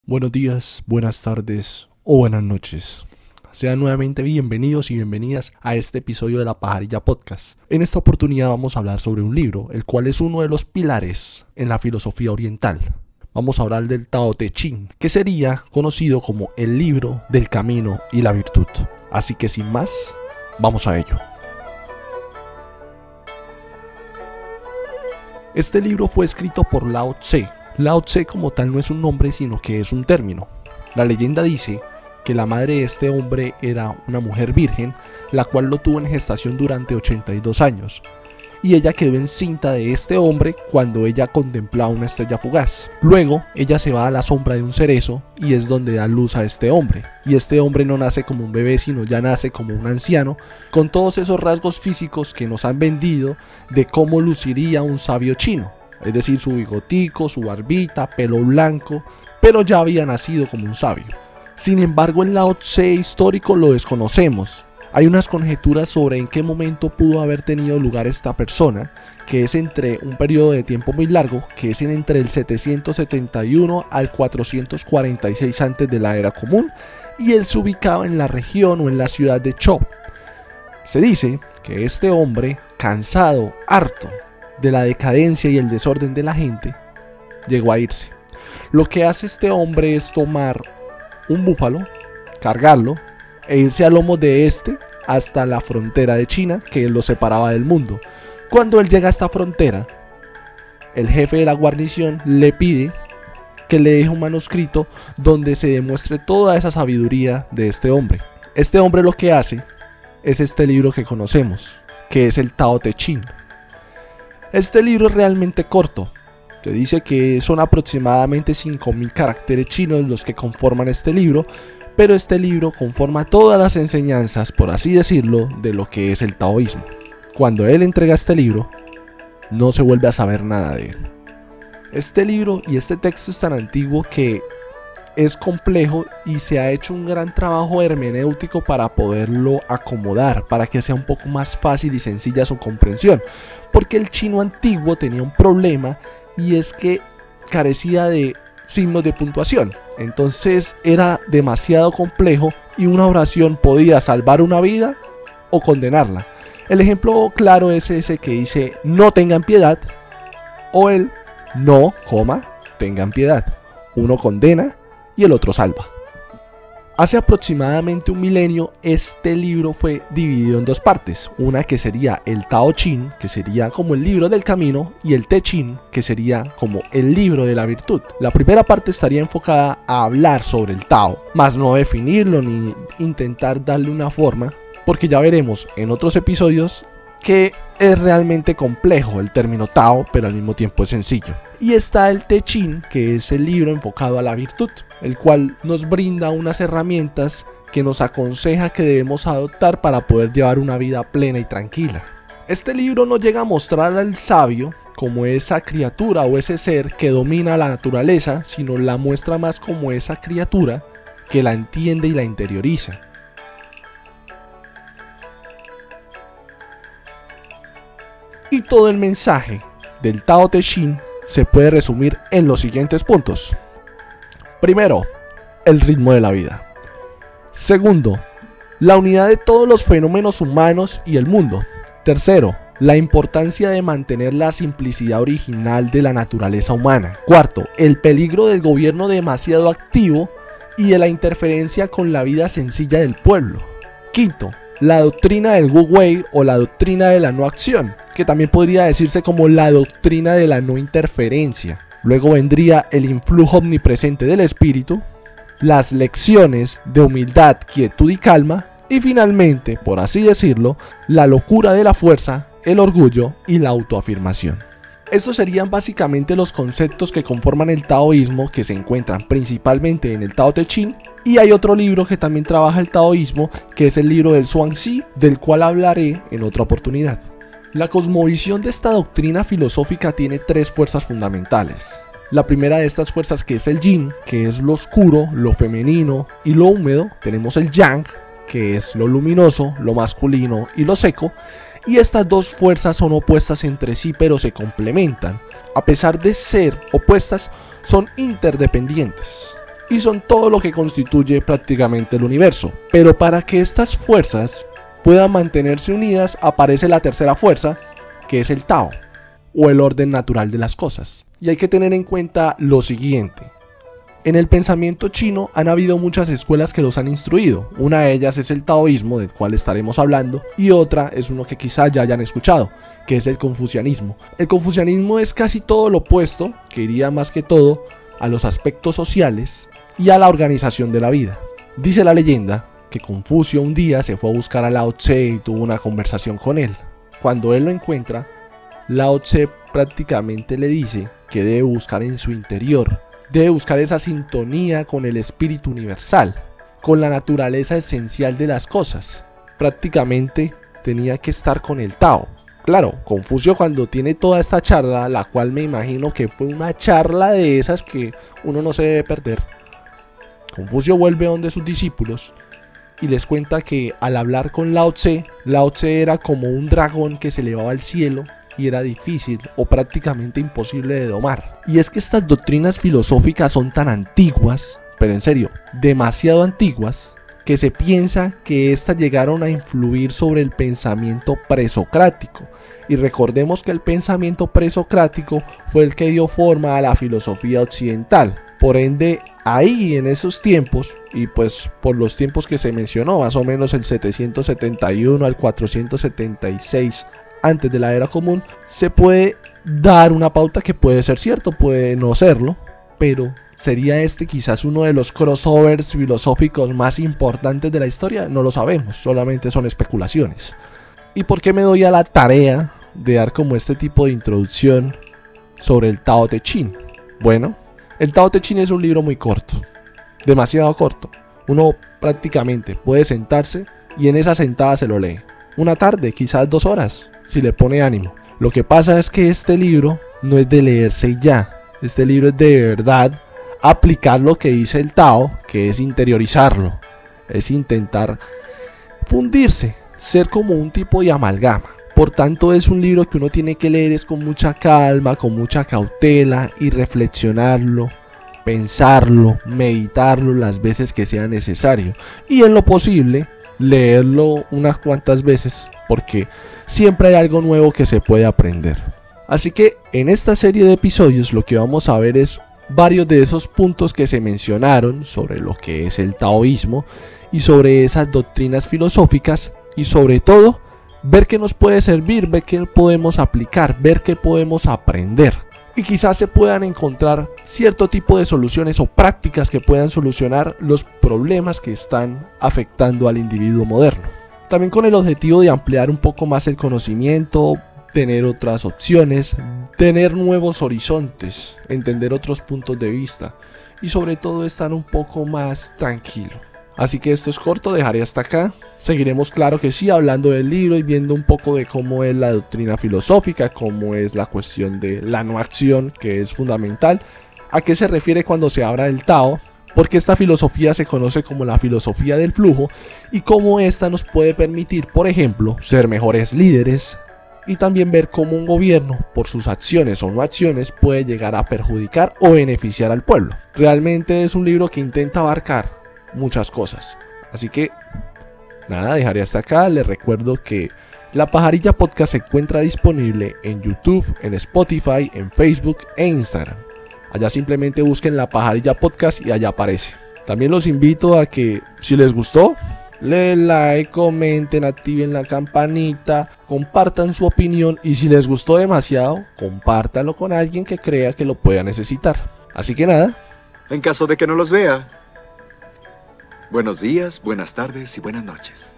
Buenos días, buenas tardes o buenas noches. Sean nuevamente bienvenidos y bienvenidas a este episodio de La Pajarilla Podcast. En esta oportunidad vamos a hablar sobre un libro, el cual es uno de los pilares en la filosofía oriental. Vamos a hablar del Tao Te Ching, que sería conocido como el libro del camino y la virtud. Así que sin más, vamos a ello. Este libro fue escrito por Lao Tse. Lao Tse como tal no es un nombre, sino que es un término. La leyenda dice que la madre de este hombre era una mujer virgen, la cual lo tuvo en gestación durante 82 años. Y ella quedó encinta de este hombre cuando ella contemplaba una estrella fugaz. Luego, ella se va a la sombra de un cerezo y es donde da luz a este hombre. Y este hombre no nace como un bebé, sino ya nace como un anciano, con todos esos rasgos físicos que nos han vendido de cómo luciría un sabio chino. Es decir, su bigotico, su barbita, pelo blanco, pero ya había nacido como un sabio. Sin embargo, el Lao Tse histórico lo desconocemos. Hay unas conjeturas sobre en qué momento pudo haber tenido lugar esta persona, que es entre un periodo de tiempo muy largo, que es entre el 771 al 446 antes de la era común, y él se ubicaba en la región o en la ciudad de Chou. Se dice que este hombre, cansado, harto de la decadencia y el desorden de la gente, llegó a irse. Lo que hace este hombre es tomar un búfalo, cargarlo e irse a lomos de este hasta la frontera de China, que lo separaba del mundo. Cuando él llega a esta frontera, el jefe de la guarnición le pide que le deje un manuscrito donde se demuestre toda esa sabiduría de este hombre. Este hombre lo que hace es este libro que conocemos, que es el Tao Te Ching. Este libro es realmente corto. Se dice que son aproximadamente 5000 caracteres chinos los que conforman este libro, pero este libro conforma todas las enseñanzas, por así decirlo, de lo que es el taoísmo. Cuando él entrega este libro, no se vuelve a saber nada de él. Este libro y este texto es tan antiguo que es complejo y se ha hecho un gran trabajo hermenéutico para poderlo acomodar, para que sea un poco más fácil y sencilla su comprensión, porque el chino antiguo tenía un problema y es que carecía de signos de puntuación. Entonces era demasiado complejo y una oración podía salvar una vida o condenarla. El ejemplo claro es ese que dice no tengan piedad, o el no, tengan piedad. Uno condena y el otro salva. Hace aproximadamente un milenio este libro fue dividido en dos partes, una que sería el Tao Ching, que sería como el libro del camino, y el Te Ching, que sería como el libro de la virtud. La primera parte estaría enfocada a hablar sobre el Tao, más no definirlo ni intentar darle una forma, porque ya veremos en otros episodios que es realmente complejo el término Tao, pero al mismo tiempo es sencillo. Y está el Te Ching, que es el libro enfocado a la virtud, el cual nos brinda unas herramientas que nos aconseja que debemos adoptar para poder llevar una vida plena y tranquila. Este libro no llega a mostrar al sabio como esa criatura o ese ser que domina la naturaleza, sino la muestra más como esa criatura que la entiende y la interioriza. Y todo el mensaje del Tao Te Ching se puede resumir en los siguientes puntos. Primero, el ritmo de la vida. Segundo, la unidad de todos los fenómenos humanos y el mundo. Tercero, la importancia de mantener la simplicidad original de la naturaleza humana. Cuarto, el peligro del gobierno demasiado activo y de la interferencia con la vida sencilla del pueblo. Quinto, la doctrina del Wu Wei o la doctrina de la no acción, que también podría decirse como la doctrina de la no interferencia. Luego vendría el influjo omnipresente del espíritu, las lecciones de humildad, quietud y calma, y finalmente, por así decirlo, la locura de la fuerza, el orgullo y la autoafirmación. Estos serían básicamente los conceptos que conforman el taoísmo, que se encuentran principalmente en el Tao Te Ching. Y hay otro libro que también trabaja el taoísmo, que es el libro del Zhuangzi, del cual hablaré en otra oportunidad. La cosmovisión de esta doctrina filosófica tiene tres fuerzas fundamentales. La primera de estas fuerzas, que es el yin, que es lo oscuro, lo femenino y lo húmedo. Tenemos el yang, que es lo luminoso, lo masculino y lo seco. Y estas dos fuerzas son opuestas entre sí, pero se complementan. A pesar de ser opuestas, son interdependientes. y son todo lo que constituye prácticamente el universo. Pero para que estas fuerzas puedan mantenerse unidas, aparece la tercera fuerza, que es el Tao, o el orden natural de las cosas. Y hay que tener en cuenta lo siguiente. En el pensamiento chino han habido muchas escuelas que los han instruido. Una de ellas es el taoísmo, del cual estaremos hablando, y otra es uno que quizá ya hayan escuchado, que es el confucianismo. El confucianismo es casi todo lo opuesto, que iría más que todo a los aspectos sociales y a la organización de la vida. Dice la leyenda que Confucio un día se fue a buscar a Lao Tse y tuvo una conversación con él. Cuando él lo encuentra, Lao Tse prácticamente le dice que debe buscar en su interior, debe buscar esa sintonía con el espíritu universal, con la naturaleza esencial de las cosas. Prácticamente tenía que estar con el Tao. Claro, Confucio cuando tiene toda esta charla, la cual me imagino que fue una charla de esas que uno no se debe perder, Confucio vuelve donde sus discípulos y les cuenta que al hablar con Lao Tse era como un dragón que se elevaba al cielo y era difícil o prácticamente imposible de domar. Y es que estas doctrinas filosóficas son tan antiguas, pero en serio, demasiado antiguas, que se piensa que éstas llegaron a influir sobre el pensamiento presocrático. Y recordemos que el pensamiento presocrático fue el que dio forma a la filosofía occidental. Por ende, ahí en esos tiempos, y pues por los tiempos que se mencionó, más o menos el 771 al 476 antes de la era común, se puede dar una pauta que puede ser cierto, puede no serlo, pero ¿sería este quizás uno de los crossovers filosóficos más importantes de la historia? No lo sabemos, solamente son especulaciones. ¿Y por qué me doy a la tarea de dar como este tipo de introducción sobre el Tao Te Ching? Bueno, el Tao Te Ching es un libro muy corto, demasiado corto. Uno prácticamente puede sentarse y en esa sentada se lo lee. Una tarde, quizás 2 horas, si le pone ánimo. Lo que pasa es que este libro no es de leerse y ya. Este libro es de verdad aplicar lo que dice el Tao, que es interiorizarlo, es intentar fundirse, ser como un tipo de amalgama. Por tanto, es un libro que uno tiene que leer con mucha calma, con mucha cautela y reflexionarlo, pensarlo, meditarlo las veces que sea necesario. Y en lo posible, leerlo unas cuantas veces, porque siempre hay algo nuevo que se puede aprender. Así que en esta serie de episodios lo que vamos a ver es varios de esos puntos que se mencionaron sobre lo que es el taoísmo y sobre esas doctrinas filosóficas y sobre todo ver qué nos puede servir, ver qué podemos aplicar, ver qué podemos aprender. Y quizás se puedan encontrar cierto tipo de soluciones o prácticas que puedan solucionar los problemas que están afectando al individuo moderno. También con el objetivo de ampliar un poco más el conocimiento, tener otras opciones, tener nuevos horizontes, entender otros puntos de vista y sobre todo estar un poco más tranquilo. Así que esto es corto, dejaré hasta acá. Seguiremos, claro que sí, hablando del libro y viendo un poco de cómo es la doctrina filosófica, cómo es la cuestión de la no acción, que es fundamental, a qué se refiere cuando se habla del Tao, porque esta filosofía se conoce como la filosofía del flujo y cómo esta nos puede permitir, por ejemplo, ser mejores líderes y también ver cómo un gobierno, por sus acciones o no acciones, puede llegar a perjudicar o beneficiar al pueblo. Realmente es un libro que intenta abarcar muchas cosas. Así que nada, dejaré hasta acá. Les recuerdo que La Pajarilla Podcast se encuentra disponible en YouTube, en Spotify, en Facebook e Instagram. Allá simplemente busquen La Pajarilla Podcast y allá aparece. También los invito a que, si les gustó, le den like, comenten, activen la campanita, compartan su opinión y si les gustó demasiado, compártanlo con alguien que crea que lo pueda necesitar. Así que nada. En caso de que no los vea, buenos días, buenas tardes y buenas noches.